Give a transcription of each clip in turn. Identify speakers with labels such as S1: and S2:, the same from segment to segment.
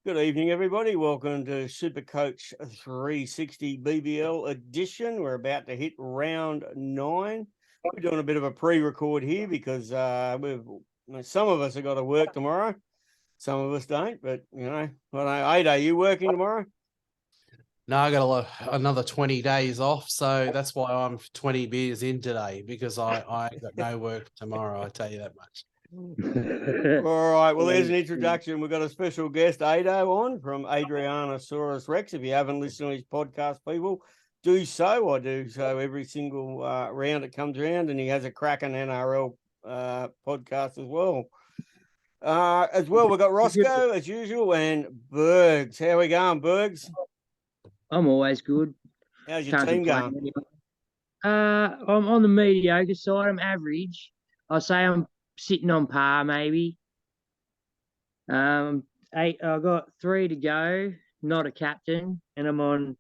S1: Good evening, everybody. Welcome to Supercoach 360 BBL edition. We're about to hit round 9. We're doing a bit of a pre-record here because some of us have got to work tomorrow. Some of us don't, but Ada, are you working tomorrow?
S2: No, I got another 20 days off, so that's why I'm 20 beers in today, because I got no work tomorrow, I tell you that much.
S1: All right, well, there's an introduction. We've got a special guest, Ado, on from Adriansaurusrex. If you haven't listened to his podcast, people, do so. I do so every single round it comes around, and he has a cracking NRL podcast as well. We've got Rossco, as usual, and Burgs. How are we going, Burgs?
S3: I'm always good.
S1: How's your team going?
S3: Anyway. I'm on the mediocre side. I'm average. I'll say I'm sitting on par, maybe. I've got 3 to go, not a captain, and I'm on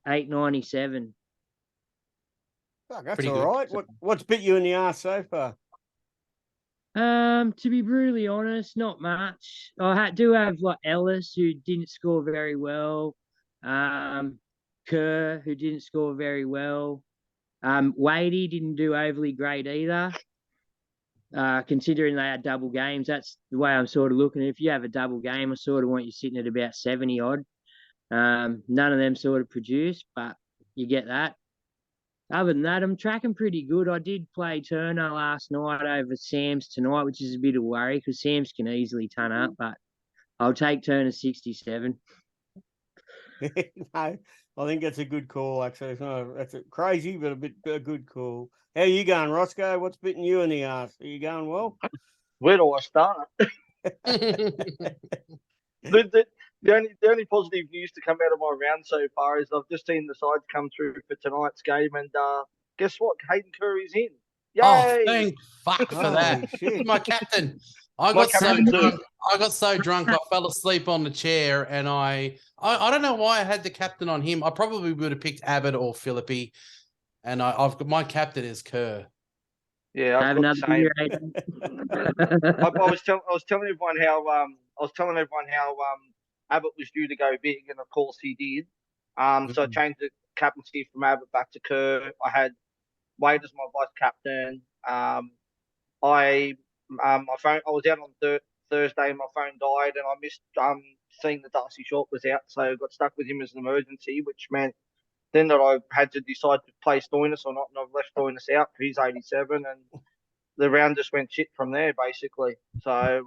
S3: 897.
S1: Oh, that's pretty all right. What's bit you in the arse so far?
S3: To be brutally honest, not much. I do have Ellis, who didn't score very well. Kerr, who didn't score very well. Wadey didn't do overly great either. Considering they had double games, that's the way I'm sort of looking. If you have a double game, I sort of want you sitting at about 70 odd. None of them sort of produce, but you get that. Other than that, I'm tracking pretty good. I did play Turner last night over Sam's tonight, which is a bit of worry because Sam's can easily ton up, but I'll take Turner 67.
S1: No, I think that's a good call, actually. That's crazy, but a good call. How are you going, Rossco? What's bitten you in the ass? Are you going well?
S4: Where do I start? The only positive news to come out of my round so far is I've just seen the sides come through for tonight's game, and guess what? Hayden Curry's in. Yay!
S2: Oh, thank fuck for that. Shit. My captain. I got so drunk I fell asleep on the chair, and I don't know why I had the captain on him. I probably would have picked Abbott or Philippi, and I've got my captain is Kerr.
S4: Yeah, I was telling everyone how Abbott was due to go big, and of course he did. So I changed the captaincy from Abbott back to Kerr. I had Wade as my vice captain. My phone. I was out on Thursday, and my phone died, and I missed seeing that Darcy Short was out, so I got stuck with him as an emergency, which meant then that I had to decide to play Stoinis or not, and I've left Stoinis out. He's 87, and the round just went shit from there, basically. So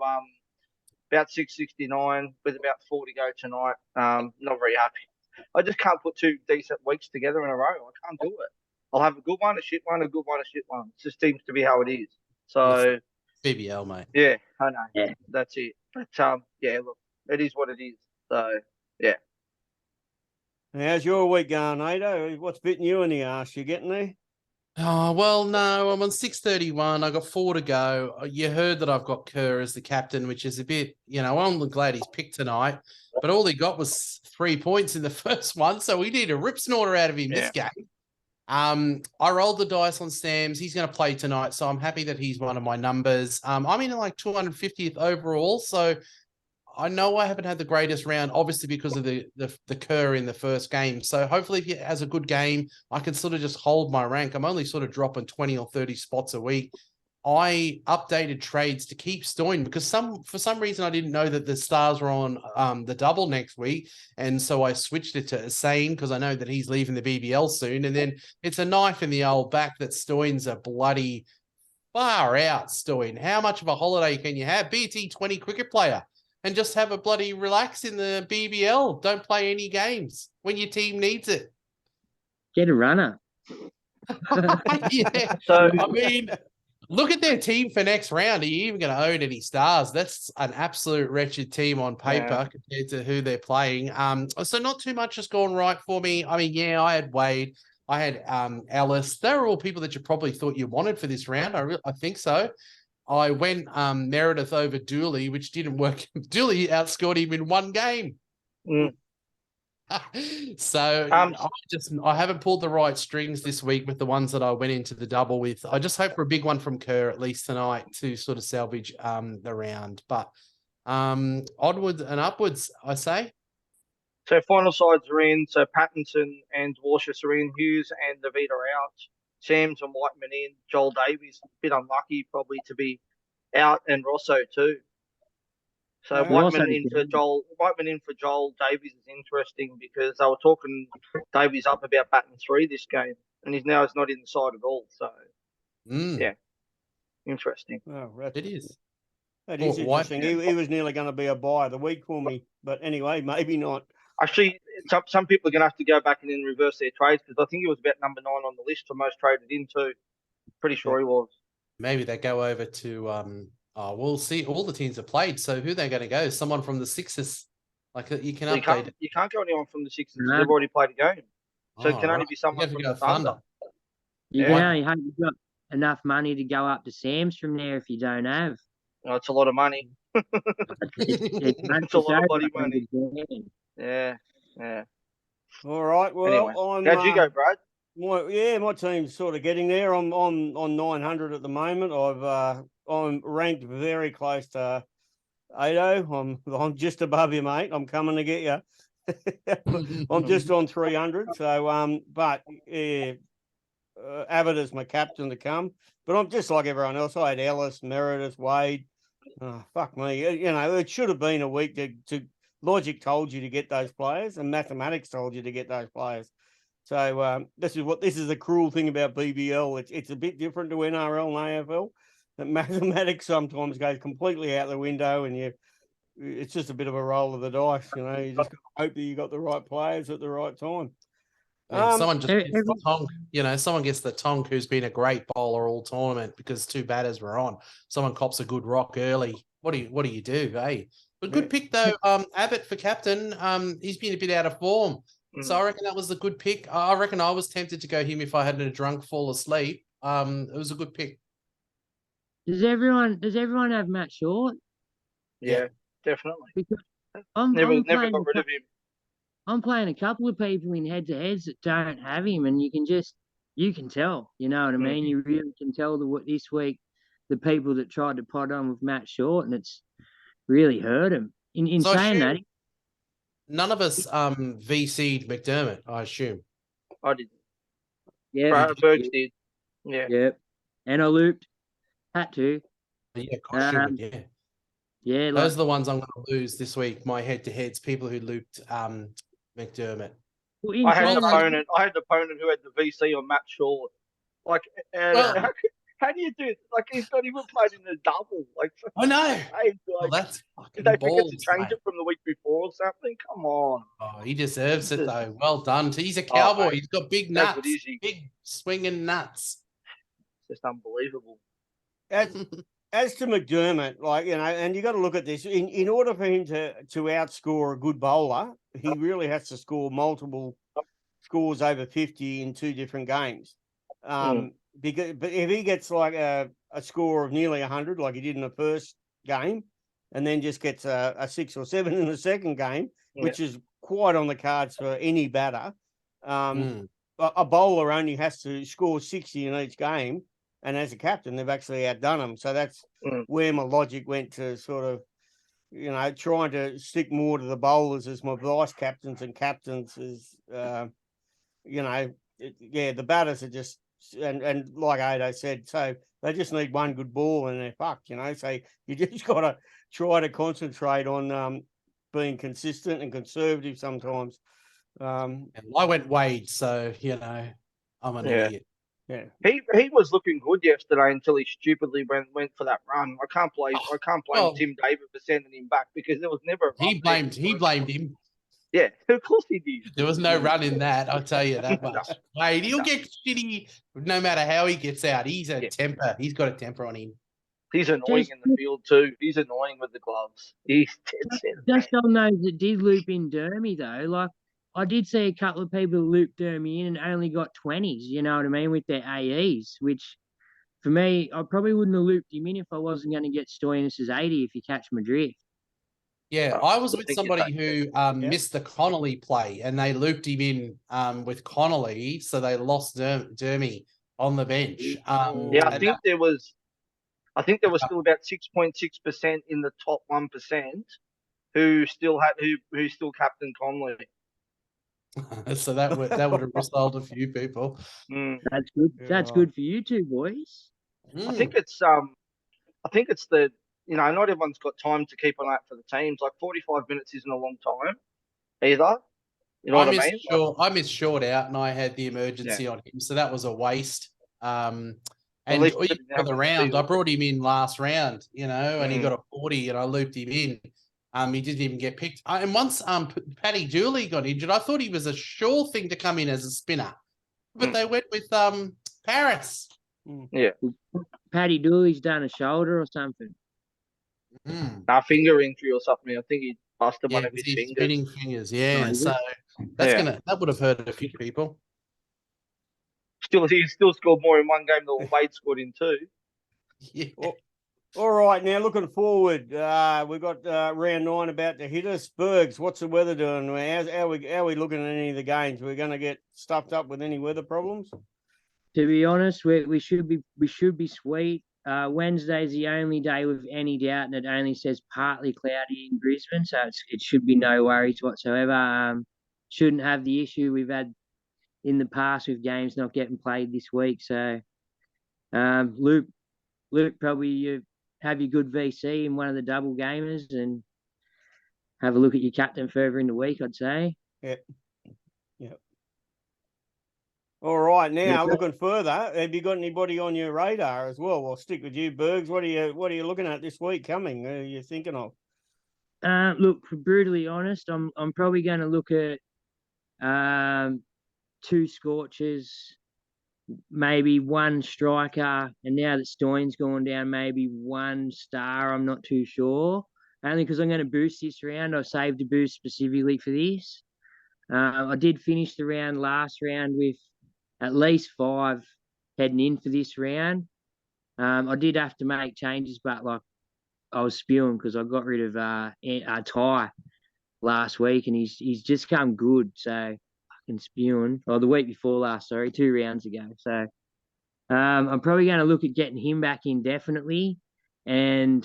S4: about 669 with about 4 to go tonight. Not very happy. I just can't put 2 decent weeks together in a row. I can't do it. I'll have a good one, a shit one, a good one, a shit one. It just seems to be how it is. So
S2: BBL, mate.
S4: Yeah, I know. Yeah, that's it. But yeah, look, it is what it is. So yeah.
S1: How's your week going, Ado? What's bitten you in the ass? You getting there?
S2: Oh, well, no, I'm on 631. I got 4 to go. You heard that I've got Kerr as the captain, which is a bit, I'm glad he's picked tonight, but all he got was 3 points in the first one, so we need a rip snorter out of him this game. I rolled the dice on Sam's. He's going to play tonight, so I'm happy that he's one of my numbers. I'm in 250th overall, so I know I haven't had the greatest round, obviously because of the Kerr in the first game. So hopefully if he has a good game, I can sort of just hold my rank. I'm only sort of dropping 20 or 30 spots a week. I updated trades to keep Stoin because for some reason I didn't know that the Stars were on the double next week. And so I switched it to Sane because I know that he's leaving the BBL soon. And then it's a knife in the old back that Stoin's a bloody far out, Stoin. How much of a holiday can you have? Be a T20 cricket player and just have a bloody relax in the BBL. Don't play any games when your team needs it.
S3: Get a runner.
S2: Yeah. So, I mean, look at their team for next round. Are you even going to own any Stars? That's an absolute wretched team on paper compared to who they're playing. So not too much has gone right for me. I mean, yeah, I had Wade. I had Ellis. They were all people that you probably thought you wanted for this round. I think so. I went Meredith over Dooley, which didn't work. Dooley outscored him in 1 game. So I haven't pulled the right strings this week with the ones that I went into the double with. I just hope for a big one from Kerr at least tonight to sort of salvage the round. But Onwards and upwards, I say.
S4: So final sides are in. So Pattinson and Warships are in. Hughes and Naveed are out. Sams and Whiteman in. Joel Davies, a bit unlucky probably to be out, and Rosso too. So
S1: Yeah.
S3: Rosso
S4: Whiteman in for Joel Davies is interesting because they were talking Davies up about batting 3 this game, and he's not in the side at all. So yeah, interesting.
S1: Oh,
S2: It is.
S1: That
S2: Or
S1: is interesting.
S2: Whiteman.
S1: He was nearly going to be a buy of the week for me, but anyway, maybe not.
S4: Actually, some people are going to have to go back and then reverse their trades because I think he was about number 9 on the list for most traded in too. Pretty sure he was.
S2: Maybe they go over to we'll see. All the teams have played, so who they're going to go? Someone from the Sixers. Like you can update it.
S4: You can't go anyone from the Sixers because
S3: No.
S4: they've already played a game. So it can only
S2: right.
S4: be someone
S2: You
S4: from
S2: have
S4: the
S2: to go
S4: Thunder.
S3: You
S4: Yeah.
S3: can only hope you've got enough money to go up to Sam's from there if you don't have.
S4: Oh, it's a lot of money.
S3: It's
S4: a lot of bloody money. Yeah.
S1: All right. Well,
S4: Anyway, how'd you go, Brad?
S1: My team's sort of getting there. I'm on 900 at the moment. I'm ranked very close to Ado. I'm just above you, mate. I'm coming to get you. I'm just on 300. So but yeah, Abbott is my captain to come. But I'm just like everyone else. I had Ellis, Meredith, Wade. Oh, fuck me. It should have been a week to logic told you to get those players, and mathematics told you to get those players. So this is the cruel thing about BBL. It's a bit different to NRL and AFL. That mathematics sometimes goes completely out the window, and it's just a bit of a roll of the dice. You just hope that you got the right players at the right time.
S2: Someone just gets the tonk. Someone gets the tonk who's been a great bowler all tournament because 2 batters were on. Someone cops a good rock early. What do you do, hey? But good pick though. Abbott for captain. He's been a bit out of form. So I reckon that was a good pick. I reckon I was tempted to go him if I hadn't drunk, fall asleep. It was a good pick.
S3: Does everyone have Matt Short?
S4: Yeah, definitely.
S3: Because
S4: Never got rid of him.
S3: I'm playing a couple of people in head-to-heads that don't have him, and you can tell. You know what I mean? You really can tell this week the people that tried to pot on with Matt Short, and it's really hurt him. In
S2: So
S3: saying that,
S2: none of us VC'd McDermott, I assume.
S4: I didn't.
S3: Yeah,
S4: Burgs did. Yeah.
S3: Yep. And I looped. Had to.
S2: Yeah, gosh, yeah.
S3: Yeah,
S2: those are the ones I'm going to lose this week. My head-to-heads, people who looped McDermott.
S3: Well,
S4: I had an opponent who had the VC on Matt Short. Like, how do you do it? Like, he's not even played in the double. Like,
S2: I know.
S4: That's
S2: fucking
S4: did they
S2: balls,
S4: forget to change it from the week before or something? Come on.
S2: Oh, he deserves it though. Well done. He's a cowboy. He's got big nuts, big swinging nuts.
S4: It's just unbelievable.
S1: As to McDermott, and you got to look at this. In order for him to outscore a good bowler, he really has to score multiple scores over 50 in 2 different games. But if he gets like a score of nearly 100, like he did in the first game, and then just gets a 6 or 7 in the second game, which is quite on the cards for any batter, a bowler only has to score 60 in each game. And as a captain, they've actually outdone them. So that's where my logic went to sort of, trying to stick more to the bowlers as my vice captains and captains is, the batters are just, and like Ado said, so they just need one good ball and they're fucked, So you just got to try to concentrate on being consistent and conservative sometimes.
S2: And I went Wade, so, I'm an idiot.
S1: Yeah,
S4: he was looking good yesterday until he stupidly went for that run. I can't blame Tim David for sending him back because there was never a run.
S2: He blamed him.
S4: Yeah, of course he did.
S2: There was no run in that, I'll tell you that much. Wade, he'll get shitty no matter how he gets out. He's a temper. He's got a temper on him.
S4: He's annoying in the field too. He's annoying with the gloves. He's
S3: just on those that did loop in Dermy though, like I did see a couple of people loop Dermy in and only got 20s, you know what I mean, with their AEs, which for me, I probably wouldn't have looped him in if I wasn't going to get Stoyannis' 80, if you catch my drift.
S2: Yeah, I was with somebody who missed the Connolly play and they looped him in with Connolly, so they lost Dermy on the bench.
S4: I think there was I think there was still about 6.6% in the top 1% who still captained Conley.
S2: So that would have resolved a few people.
S3: That's good. That's
S1: Yeah.
S3: good for you two boys.
S4: I think it's the not everyone's got time to keep an eye out for the teams. Like 45 minutes isn't a long time either. You know what I mean?
S2: I missed short out, and I had the emergency on him, so that was a waste. And for the round, I brought him in last round, and he got a 40, and I looped him in. He didn't even get picked. And once Paddy Dooley got injured, I thought he was a sure thing to come in as a spinner, but they went with Paris.
S4: Yeah,
S3: Paddy Dooley's done a shoulder or something.
S4: Finger injury or something. I think he busted one of his fingers.
S2: Spinning fingers, yeah.
S3: Oh,
S2: so that would have hurt a few people.
S4: He still scored more in one game than Wade scored in two.
S2: Yeah.
S1: All right, now looking forward, we've got round 9 about to hit us. Burgs, what's the weather doing? How are we looking at any of the games? We're going to get stuffed up with any weather problems?
S3: To be honest, we should be sweet. Wednesday's the only day with any doubt, and it only says partly cloudy in Brisbane, so it should be no worries whatsoever. Shouldn't have the issue we've had in the past with games not getting played this week. So, Luke, probably you have your good VC in one of the double gamers and have a look at your captain further in the week, I'd say.
S1: Yep. All right, now looking further, have you got anybody on your radar as well? I'll stick with you, Burgs. What are you looking at this week coming? Who are you thinking of?
S3: Look, brutally honest, I'm probably going to look at 2 Scorchers, maybe 1 striker, and now that Stoyan's gone down, maybe 1 star. I'm not too sure. Only because I'm going to boost this round. I've saved a boost specifically for this. I did finish the round last round with at least 5 heading in for this round. I did have to make changes, but I was spewing because I got rid of Ty last week, and he's just come good. So fucking spewing. Or the week before last, sorry, 2 rounds ago. So I'm probably going to look at getting him back in definitely, and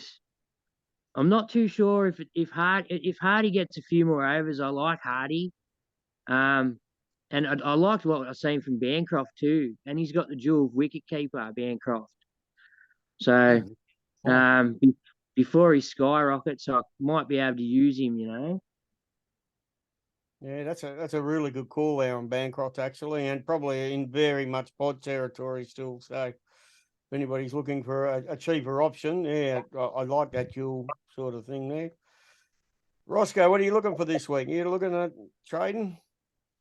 S3: I'm not too sure if Hardy gets a few more overs. I like Hardy. And I liked what I've seen from Bancroft too. And he's got the dual wicket keeper, Bancroft. So before he skyrockets, I might be able to use him,
S1: Yeah, that's a really good call there on Bancroft, actually, and probably in very much pod territory still. So if anybody's looking for a cheaper option, I like that dual sort of thing there. Roscoe, what are you looking for this week? You looking at trading?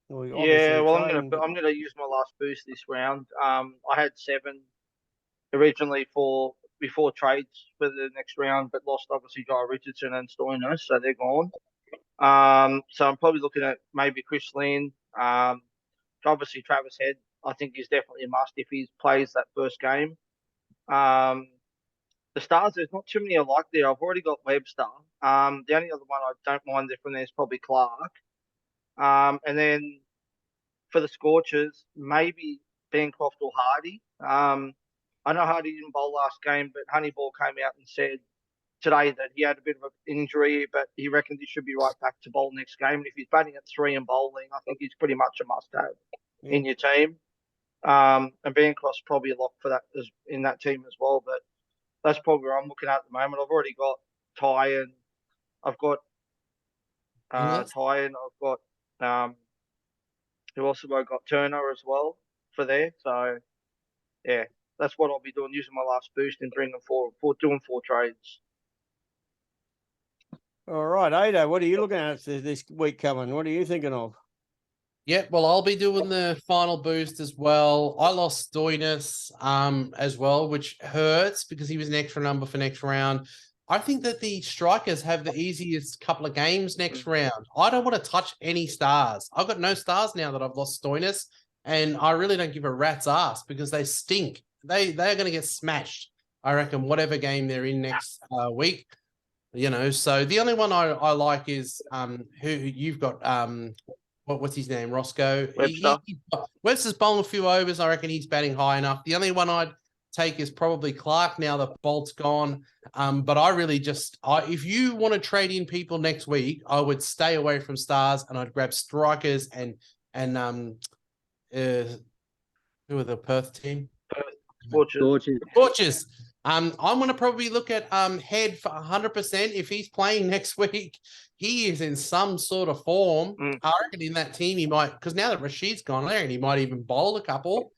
S4: Yeah, well, I'm gonna use my last boost this round. I had 7 originally before trades for the next round, but lost obviously Guy Richardson and Stoinos, so they're gone. So I'm probably looking at maybe Chris Lynn. Obviously Travis Head, I think is definitely a must if he plays that first game. The stars, there's not too many I like there. I've already got Webster. The only other one I don't mind from there is probably Clark. And then for the Scorchers, maybe Bancroft or Hardy. I know Hardy didn't bowl last game, but Honeyball came out and said today that he had a bit of an injury, but he reckons he should be right back to bowl next game. And if he's batting at 3 and bowling, I think he's pretty much a must-have in your team. And Bancroft's probably a lock for that in that team as well. But that's probably where I'm looking at the moment. I've already got Ty, and I've got Ty, and I've got who else have I got? Turner as well for there. So yeah, that's what I'll be doing, using my last boost and bringing doing 4 trades.
S1: All right, Ada, what are you looking at this week coming? What are you thinking of?
S2: Yeah, well, I'll be doing the final boost as well. I lost Stoinis as well, which hurts because he was an extra number for next round. I think that the strikers have the easiest couple of games next round. I don't want to touch any stars. I've got no stars now that I've lost Stoinis, and I really don't give a rat's ass because they stink. They're going to get smashed, I reckon, whatever game they're in next week. So the only one I like is who you've got. What's his name? Roscoe.
S4: Webster.
S2: Webster's bowling a few overs. I reckon he's batting high enough. The only one I'd take is probably Clark now that Bolt's gone. But I really if you want to trade in people next week, I would stay away from stars and I'd grab strikers and who are the Perth team? Scorchers. I'm going to probably look at Head for 100%. If he's playing next week, he is in some sort of form. I reckon in that team he might, because now that Rashid's gone there, and he might even bowl a couple.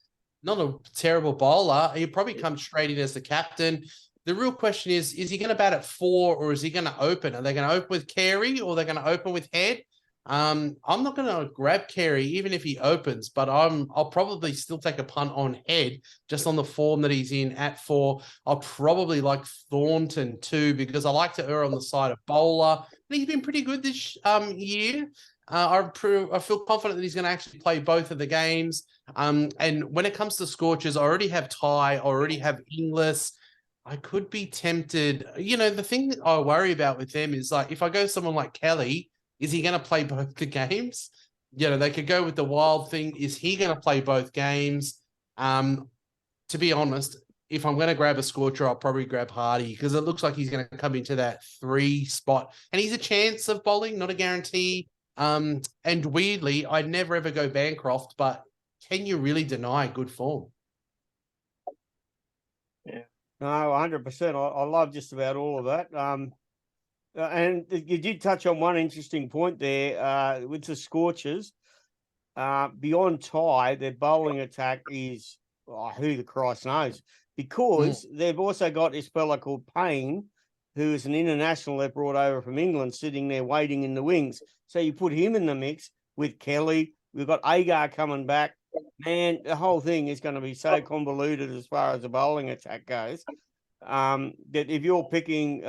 S2: Not a terrible bowler. He'll probably come straight in as the captain. The real question is he going to bat at 4 or is he going to open? Are they going to open with Carey or are they going to open with Head? I'm not going to grab Carey even if he opens, but I'll probably still take a punt on Head just on the form that he's in at 4. I'll probably like Thornton too because I like to err on the side of bowler. And he's been pretty good this year. I feel confident that he's going to actually play both of the games. And when it comes to Scorchers, I already have Ty, I already have Inglis. I could be tempted. The thing that I worry about with them is like if I go someone like Kelly, is he going to play both the games? They could go with the wild thing. Is he going to play both games? To be honest, if I'm going to grab a Scorcher, I'll probably grab Hardy because it looks like he's going to come into that 3 spot. And he's a chance of bowling, not a guarantee. And weirdly, I'd never ever go Bancroft, but can you really deny good form?
S1: Yeah. No, 100%. I love just about all of that. And you did touch on one interesting point there with the Scorchers. Beyond Ty, their bowling attack is who the Christ knows, because they've also got this fella called Payne, who is an international they brought over from England, sitting there waiting in the wings. So you put him in the mix with Kelly. We've got Agar coming back. Man, the whole thing is going to be so convoluted as far as the bowling attack goes. That if you're picking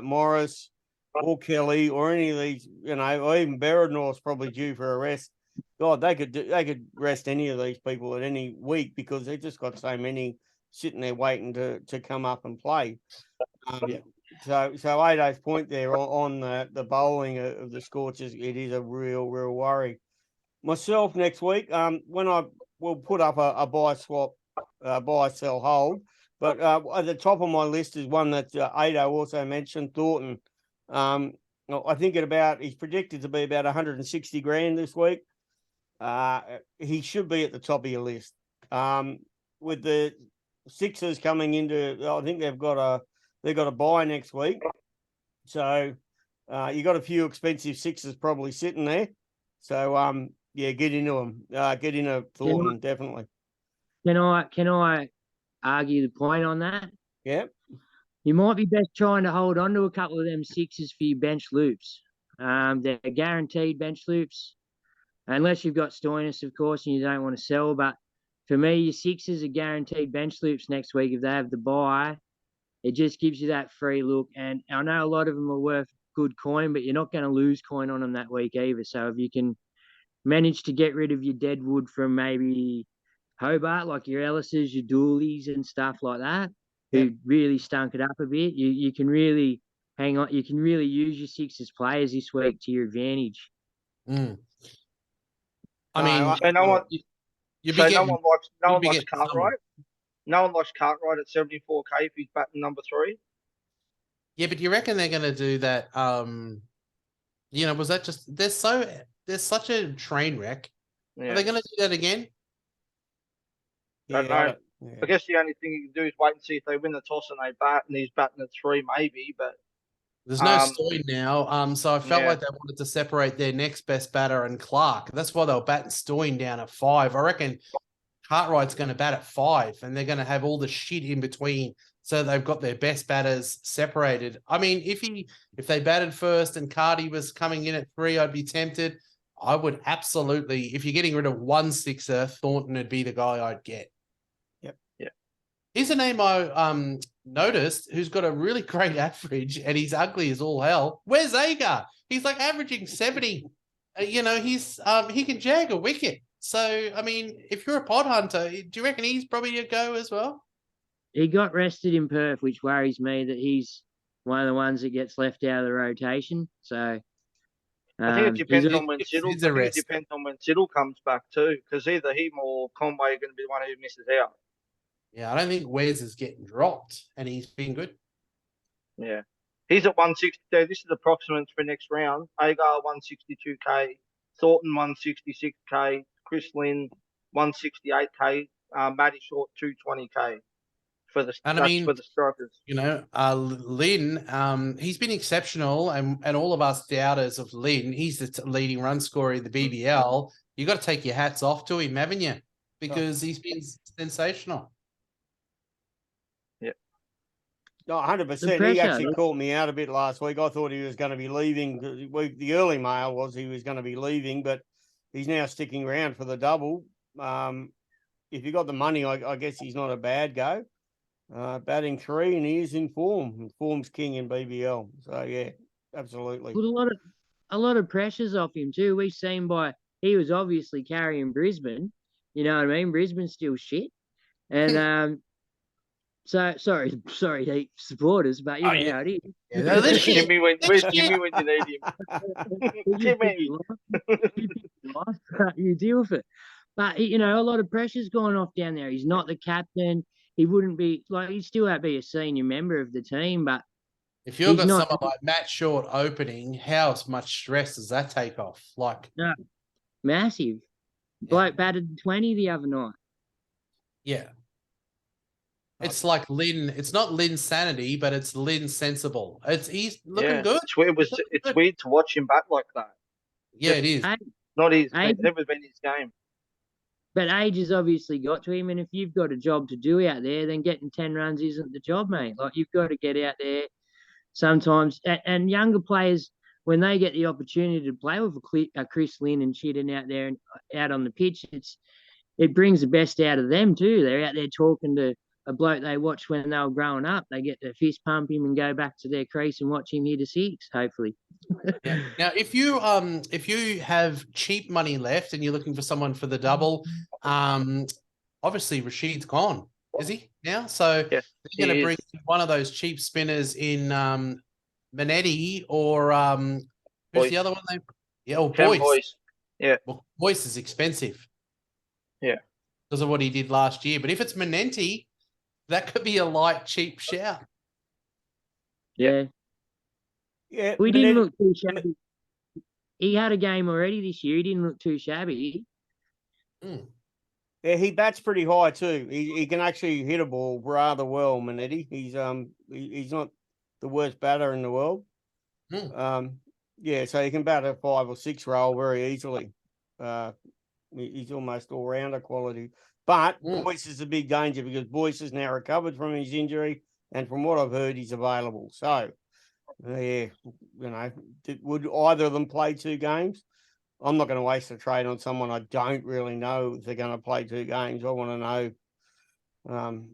S1: Morris or Kelly or any of these, or even Berridnor's probably due for a rest. God, they could rest any of these people at any week because they've just got so many sitting there waiting to come up and play. So Ado's point there on the bowling of the Scorchers, it is a real worry. Myself next week, when I will put up a buy swap, buy sell hold. But at the top of my list is one that Ado also mentioned, Thornton. I think he's predicted to be about 160 grand this week. He should be at the top of your list. With the Sixers coming into, I think they've got a bye next week. So you got a few expensive Sixers probably sitting there. So get into them. Get into Thornton, definitely.
S3: Can I argue the point on that?
S1: Yeah.
S3: You might be best trying to hold on to a couple of them Sixers for your bench loops. They're guaranteed bench loops, unless you've got Stoinis, of course, and you don't want to sell. But for me, your Sixers are guaranteed bench loops next week if they have the bye. It just gives you that free look. And I know a lot of them are worth good coin, but you're not going to lose coin on them that week either. So if you can manage to get rid of your deadwood from maybe Hobart, like your Ellises, your Dooleys and stuff like that, who really stunk it up a bit, you can really hang on. You can really use your Sixers players this week to your advantage.
S2: I mean,
S4: so no one likes Cartwright. No one likes Cartwright at 74k if he's batting number 3.
S2: Yeah, but you reckon they're going to do that? Was that just there's such a train wreck? Yeah. Are they going to do that again?
S4: I don't know. Yeah. I guess the only thing you can do is wait and see if they win the toss and they bat, and he's batting at 3 maybe. But
S2: there's no Stoin now. So I felt like they wanted to separate their next best batter and Clark. That's why they were batting Stoin down at 5. I reckon Cartwright's going to bat at 5, and they're going to have all the shit in between. So they've got their best batters separated. I mean, if they batted first and Cardi was coming in at 3, I'd be tempted. I would absolutely, if you're getting rid of one Sixer, Thornton would be the guy I'd get.
S1: Yep.
S2: Here's a name I noticed who's got a really great average and he's ugly as all hell. Where's Agar? He's like averaging 70. He can jag a wicket. So, I mean, if you're a pod hunter, do you reckon he's probably a go as well?
S3: He got rested in Perth, which worries me that he's one of the ones that gets left out of the rotation. So
S4: I think it depends on when Siddle comes back too, because either him or Conway are going to be the one who misses out.
S2: Yeah, I don't think Wes is getting dropped, and he's been good.
S4: Yeah. He's at 162. This is approximates for next round. Agar 162k, Thornton 166k, Chris Lynn 168k, Matty Short 220k for the
S2: And I mean,
S4: for the strikers.
S2: you know, Lynn, he's been exceptional, and all of us doubters of Lynn, he's the leading run scorer in the BBL. You got to take your hats off to him, haven't you? Because he's been sensational.
S4: Yeah.
S1: No, 100%. He
S3: pressure,
S1: actually
S3: that's-
S1: caught me out a bit last week. I thought he was going to be leaving. The early mail was he was going to be leaving, but he's now sticking around for the double. If you got the money, I guess he's not a bad go. Batting 3, and he is in form. Form's king in BBL. So yeah, absolutely.
S3: Put a lot of pressures off him too. We've seen he was obviously carrying Brisbane. You know what I mean? Brisbane's still shit. And so sorry, Heat supporters, but you know how it is.
S2: Yeah, they're shit.
S4: Give me when
S2: They're
S4: give me when you need him. Give me.
S3: You deal with it. But you know, a lot of pressure's going off down there. He's not the captain. He wouldn't be he'd still be a senior member of the team, but
S2: If you've got
S3: not-
S2: someone like Matt Short opening, how much stress does that take off? Like,
S3: no, massive. Bloke batted 20 the other night.
S2: yeah. It's like Lynn. It's not Lynn sanity, but it's Lynn sensible. He's looking good.
S4: It's weird to watch him back like that.
S2: Yeah, it is.
S4: Not his.
S3: Hey.
S4: Never been his game.
S3: But age has obviously got to him, and if you've got a job to do out there, then getting 10 runs isn't the job, mate. Like, you've got to get out there sometimes. And younger players, when they get the opportunity to play with a Chris Lynn and shitting out there and out on the pitch, it brings the best out of them too. They're out there talking to a bloke they watched when they were growing up. They get to fist pump him and go back to their crease and watch him hit a 6, hopefully.
S2: Yeah. Now, if you have cheap money left and you're looking for someone for the double, obviously Rashid's gone, is he now? So
S4: Yes,
S2: they're going
S4: he
S2: to bring
S4: is.
S2: one of those cheap spinners in Manetti or who's
S4: Boyce.
S2: the other one? Or
S4: Cam
S2: Boyce.
S4: Boyce. Yeah.
S2: Well, Boyce is expensive.
S4: Yeah.
S2: Because of what he did last year. But if it's Manenti, that could be a light, cheap shout.
S3: Yeah.
S1: Yeah,
S3: We didn't look too shabby. He had a game already this year. He didn't look too shabby.
S1: Yeah, he bats pretty high too. He can actually hit a ball rather well, Manetti. He's not the worst batter in the world. Yeah, so he can bat a 5 or 6 roll very easily. He's almost all rounder quality. But Boyce is a big danger because Boyce is now recovered from his injury, and from what I've heard, he's available. So, yeah, would either of them play 2 games? I'm not going to waste a trade on someone I don't really know if they're going to play 2 games. I want to know.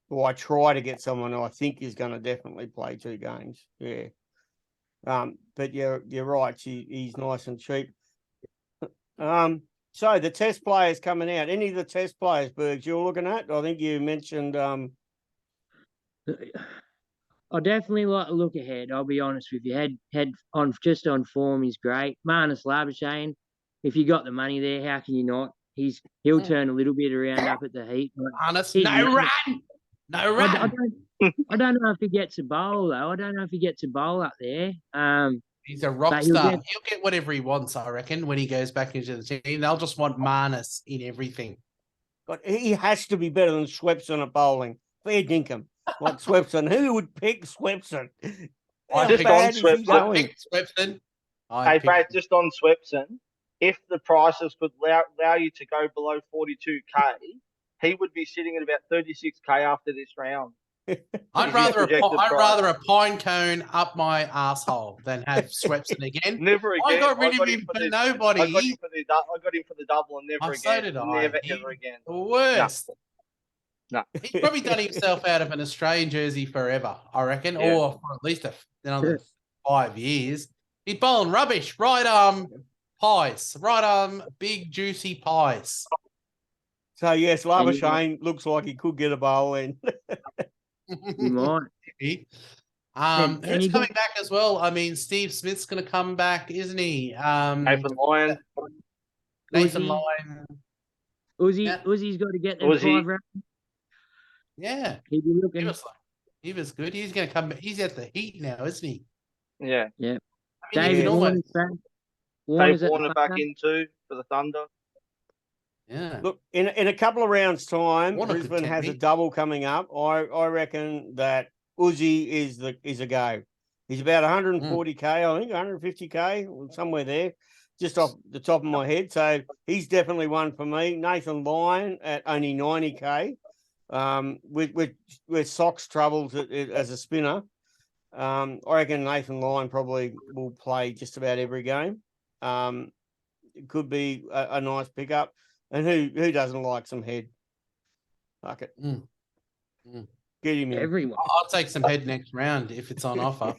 S1: Or I try to get someone who I think is going to definitely play 2 games. Yeah. But you're right. He's nice and cheap. So the test players coming out. Any of the test players, Burgs, you're looking at? I think you mentioned.
S3: I definitely like to look ahead. I'll be honest with you. Head on just on form is great. Marnus Labuschagne, if you got the money there, how can you not? He'll turn a little bit around up at the Heat.
S2: Marnus, no run.
S3: I don't know if he gets a bowl though. I don't know if he gets a bowl up there.
S2: He's a rock star. He'll get whatever he wants, I reckon, when he goes back into the team. They'll just want Marnus in everything.
S1: But he has to be better than Swepson at bowling. Fair dinkum. Like Swepson. Who would pick Swepson?
S2: I
S4: just on
S2: Swepson.
S4: Hey, Brad, just on Swepson, if the prices could allow you to go below 42k, he would be sitting at about 36k after this round.
S2: I'd rather a pine cone up my asshole than have Swepson again.
S4: Never again.
S2: I got rid of him for nobody.
S4: I got him for the double and never again.
S2: So did I.
S4: Never ever again.
S2: The worst.
S4: No.
S2: He's probably done himself out of an Australian jersey forever, I reckon, or for at least another 5 years. He's bowling rubbish. Right arm pies. Right arm big juicy pies.
S1: So yes, Labuschagne looks like he could get a bowl in.
S3: He might.
S2: Who's coming back as well? I mean, Steve Smith's going to come back, isn't he?
S4: Nathan Lyon.
S2: Nathan Lyon.
S3: Uzi's got to get them 5 rounds.
S2: Yeah.
S3: He'd be
S2: He
S3: looking.
S2: was good. He's going to come. He's at the Heat now, isn't he?
S4: Yeah.
S3: Yeah.
S2: I mean,
S3: David
S2: you can almost,
S3: Warner's back.
S4: Take
S3: Warner's at
S4: Warner
S3: the
S4: back
S3: Thunder.
S4: in too for the Thunder.
S2: yeah.
S1: Look, in a couple of rounds' time,
S2: Warner could
S1: Brisbane
S2: tempt
S1: has
S2: me.
S1: a double coming up. I reckon that Uzi is a go. He's about 140k, I think, 150k, somewhere there, just off the top of my head. So he's definitely one for me. Nathan Lyon at only 90k, with Sox troubles as a spinner. I reckon Nathan Lyon probably will play just about every game. It could be a nice pickup. And who doesn't like some head? Fuck it. Get him in.
S3: Everyone,
S2: I'll take some head next round if it's on offer.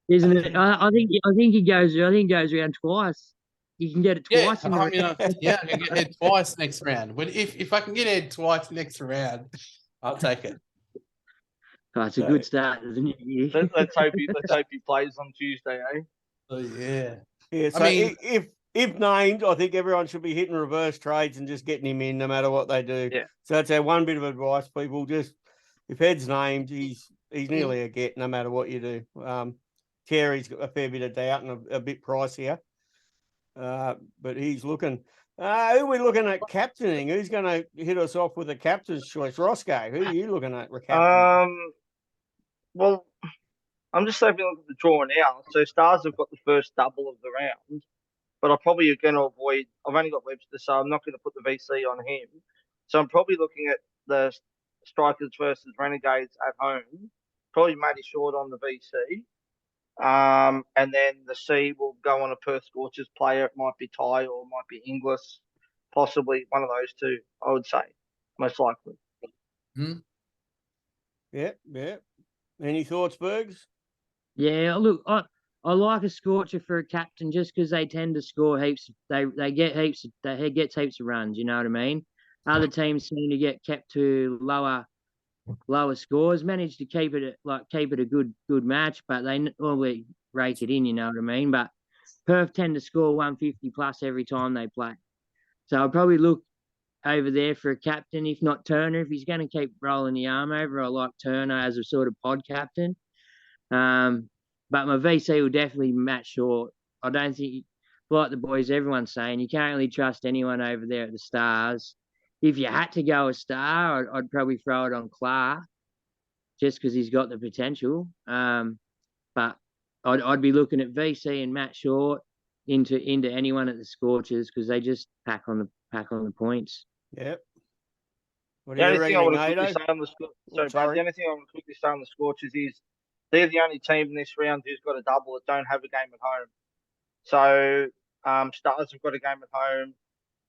S3: isn't it? I think he goes. I think he goes around twice. You can get it
S2: Yeah,
S3: twice in the
S2: I mean,
S3: round.
S2: I can get head twice next round. But if I can get head twice next round, I'll take it.
S3: Oh, it's a good start, isn't it?
S4: Let's hope he plays on Tuesday, eh?
S2: Oh yeah.
S1: Yeah, so
S2: I mean,
S1: if named, I think everyone should be hitting reverse trades and just getting him in no matter what they do.
S4: Yeah.
S1: So that's our one bit of advice, people. Just if Head's named, he's nearly a get no matter what you do. Terry's got a fair bit of doubt and a bit pricier. But he's looking. Who are we looking at captaining? Who's going to hit us off with a captain's choice? Roscoe, who are you looking at?
S4: Well, I'm just having a look at the draw now. So Stars have got the first double of the round, but I'm probably going to avoid. I've only got Webster, so I'm not going to put the VC on him. So I'm probably looking at the Strikers versus Renegades at home. Probably Matty Short on the VC. And then the C will go on a Perth Scorchers player. It might be Ty or it might be Inglis, possibly one of those two. I would say most likely.
S1: Yeah. Any thoughts, Burgs?
S3: Yeah, look, I like a Scorcher for a captain just because they tend to score heaps. They get heaps. They get heaps of runs. You know what I mean? Other teams seem to get kept to lower scores. Manage to keep it a good match, but they normally rake it in. You know what I mean? But Perth tend to score 150 plus every time they play. So I'd probably look over there for a captain, if not Turner. If he's going to keep rolling the arm over, I like Turner as a sort of pod captain. But my VC will definitely Matt Short. I don't think, like the boys, everyone's saying, you can't really trust anyone over there at the Stars. If you had to go a star, I'd probably throw it on Clark, just because he's got the potential. But I'd be looking at VC and Matt Short into anyone at the Scorchers because they just pack on the points.
S1: Yep. What
S4: The
S1: are you
S4: only thing I
S1: reckon,
S4: want to quickly
S1: Nato?
S4: say on the the only thing I want to quickly say on the Scorchers is they're the only team in this round who's got a double that don't have a game at home. So Stars have got a game at home.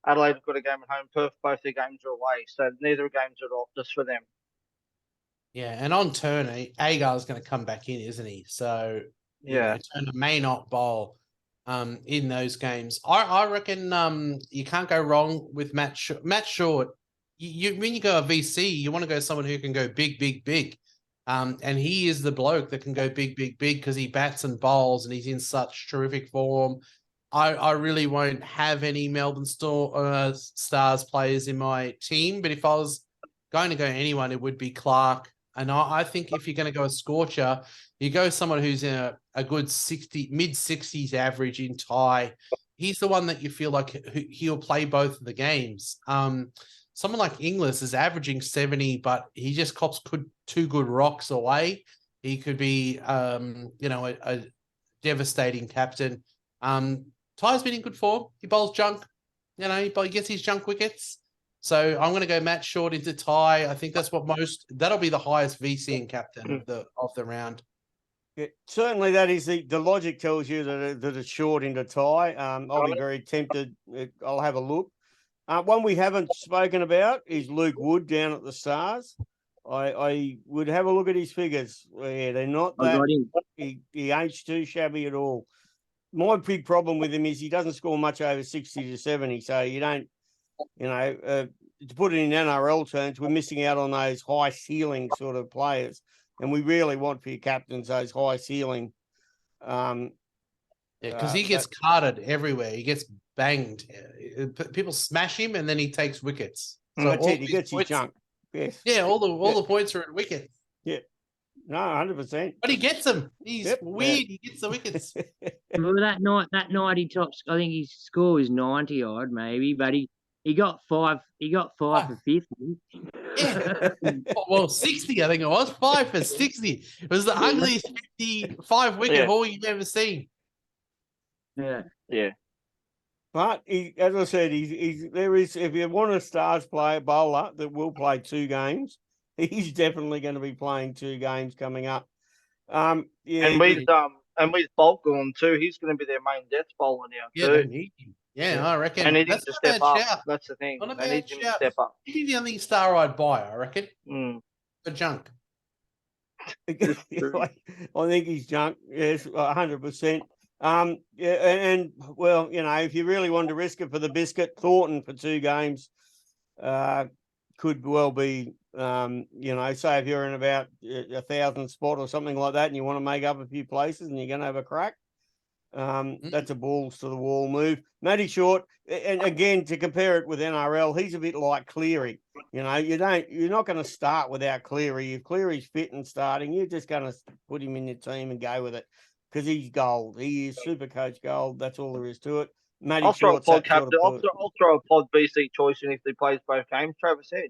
S4: Adelaide have got a game at home. Perth, both their games are away. So neither games are off just for them.
S2: Yeah, and on Turner, Agar's going to come back in, isn't he? So
S4: Yeah,
S2: Turner may not bowl in those games. I reckon you can't go wrong with Matt Short. Matt Short, you when you go a VC, you want to go someone who can go big, big, big. And he is the bloke that can go big, big, big because he bats and bowls and he's in such terrific form. I really won't have any Melbourne Stars players in my team, but if I was going to go anyone, it would be Clark. And I think if you're going to go a Scorcher, you go someone who's in a good mid-60s average in Thai. He's the one that you feel like he'll play both of the games. Someone like Inglis is averaging 70, but he just cops two good rocks away. He could be, a devastating captain. Ty's been in good form. He bowls junk. He gets his junk wickets. So I'm going to go Matt Short into Ty. I think that'll be the highest VC and captain of the round.
S1: Yeah, certainly that is the logic tells you that it's Short into Ty. I'll be very tempted. I'll have a look. One we haven't spoken about is Luke Wood down at the Stars. I would have a look at his figures. Yeah, they're not that. He ain't too shabby at all. My big problem with him is he doesn't score much over 60 to 70. So you don't, to put it in NRL terms, we're missing out on those high ceiling sort of players. And we really want for your captains those high ceiling.
S2: Because he gets carted everywhere. He gets banged. People smash him and then he takes wickets.
S1: So that's it. He gets his junk. Yes.
S2: Yeah, all the points are at wicket.
S1: No, 100%.
S2: But he gets them. He's weird. He gets the wickets.
S3: Well, that night he tops. I think his score was 90 odd, maybe, but he got five. He got five for 50.
S2: Yeah. Well, 60, I think it was. 5 for 60. It was the ugliest 55 wicket haul you've ever seen.
S3: Yeah.
S4: Yeah.
S1: But as I said, there is, if you want a stars bowler that will play 2 games, he's definitely going to be playing 2 games coming up.
S4: And with Bolt gone too, he's going to be their main death bowler now
S2: Yeah,
S4: too.
S2: I reckon.
S4: And he needs to step up.
S2: Shout.
S4: That's the thing.
S2: Not a
S4: They need
S2: bad
S4: him to
S2: shout.
S4: step up.
S2: He's the only star I'd buy, I reckon. The junk.
S1: I think he's junk. Yes, 100%. And well, if you really wanted to risk it for the biscuit, Thornton for 2 games could well be, say if you're in about 1,000 spot or something like that, and you want to make up a few places, and you're going to have a crack. That's a balls to the wall move. Matty Short, and again to compare it with NRL, he's a bit like Cleary. You're not going to start without Cleary. If Cleary's fit and starting, you're just going to put him in your team and go with it because he's gold. He is Supercoach gold. That's all there is to it. Matty
S4: I'll throw a pod
S1: captain.
S4: I'll throw a pod VC choice in if he plays both games. Travis said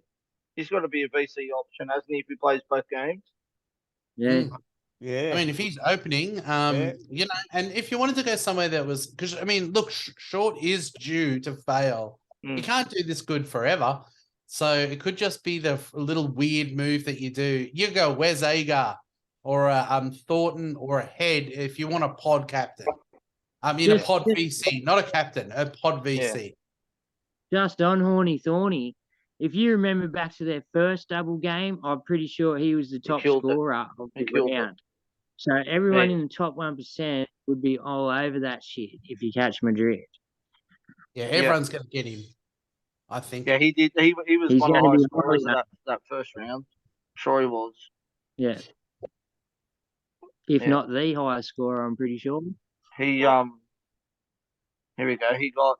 S4: he's got to be a VC option, hasn't he? If he plays both games.
S3: Yeah.
S1: Yeah.
S2: I mean, if he's opening, and if you wanted to go somewhere that was, because I mean, look, Short is due to fail. You can't do this good forever. So it could just be the little weird move that you do. You go Wes Agar or a Thornton or a Head if you want a pod captain. I mean, a pod VC, not a captain, a pod VC.
S3: Just on Horny Thorny, if you remember back to their first double game, I'm pretty sure he was the top scorer of the round. So everyone in the top 1% would be all over that shit if you catch my drift.
S2: Yeah, everyone's going to get him, I think.
S4: Yeah, he did. He was
S3: He's
S4: one of the
S3: gonna
S4: highest
S3: be
S4: scorers
S3: high,
S4: of that first round. Sure he was.
S3: Yeah. If not the highest scorer, I'm pretty sure.
S4: He here we go. He got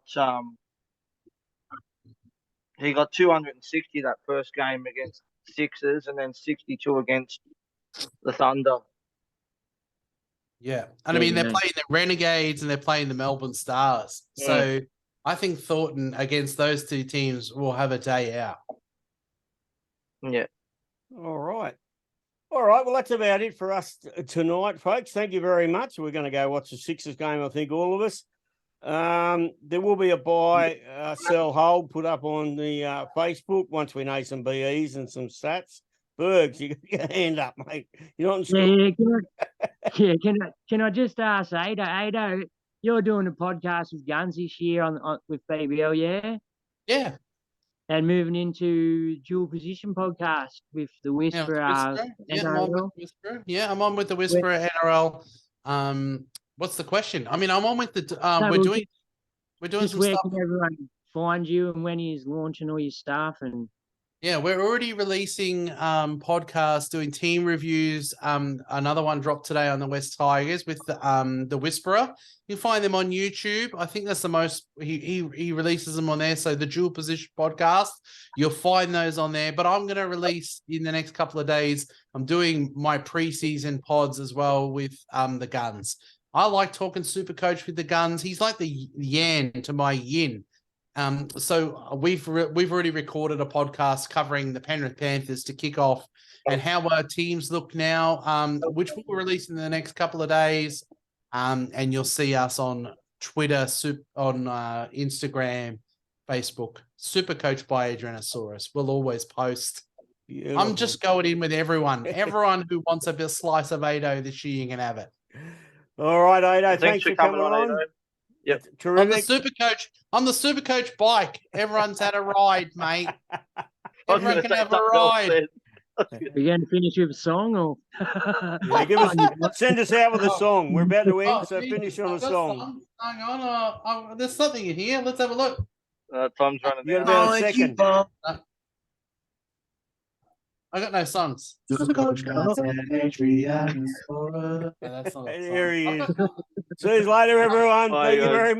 S4: 260 that first game against Sixers, and then 62 against the Thunder.
S2: Yeah, and I mean they're playing the Renegades and they're playing the Melbourne Stars. So I think Thornton against those 2 teams will have a day out.
S1: Yeah. All right. Well, that's about it for us tonight, folks. Thank you very much. We're going to go watch the Sixers game, I think, all of us. There will be a buy, sell, hold put up on the Facebook once we know some BEs and some stats. Burgs, you got your hand up, mate. You're not in school.
S3: Can I just ask Ado, you're doing a podcast with Guns this year on with BBL, yeah?
S2: Yeah.
S3: And moving into dual position podcast with the Whisperer.
S2: I'm on with the Whisperer NRL. What's the question? I mean, I'm on with the we're doing some
S3: where
S2: stuff.
S3: Can everyone find you and when he's launching all your stuff? And
S2: yeah, we're already releasing podcasts, doing team reviews. Another one dropped today on the West Tigers with the Whisperer. You can find them on YouTube. I think that's the most he releases them on there. So the dual position podcast, you'll find those on there. But I'm going to release in the next couple of days. I'm doing my preseason pods as well with the Guns. I like talking Supercoach with the Guns. He's like the Yan to my Yin. So we've already recorded a podcast covering the Penrith Panthers to kick off and how our teams look now, which we'll release in the next couple of days. And you'll see us on Twitter, on Instagram, Facebook. Supercoach by Adriansaurus. We'll always post. Beautiful. I'm just going in with everyone. Everyone who wants a slice of Ado this year, you can have it.
S1: All right, Ado. Thanks for coming on. Ado.
S4: Yep.
S1: Terrific.
S2: On the Supercoach bike. Everyone's had a ride, mate. Everyone can have a ride.
S3: We're going to finish with a song, or
S1: send us out with a song. We're about to end, so finish on a song.
S2: Hang on, there's something in here. Let's have a look.
S4: Tom's running.
S1: You got about a second.
S2: I got no songs.
S1: There he is. See you later, everyone. Thank you very much.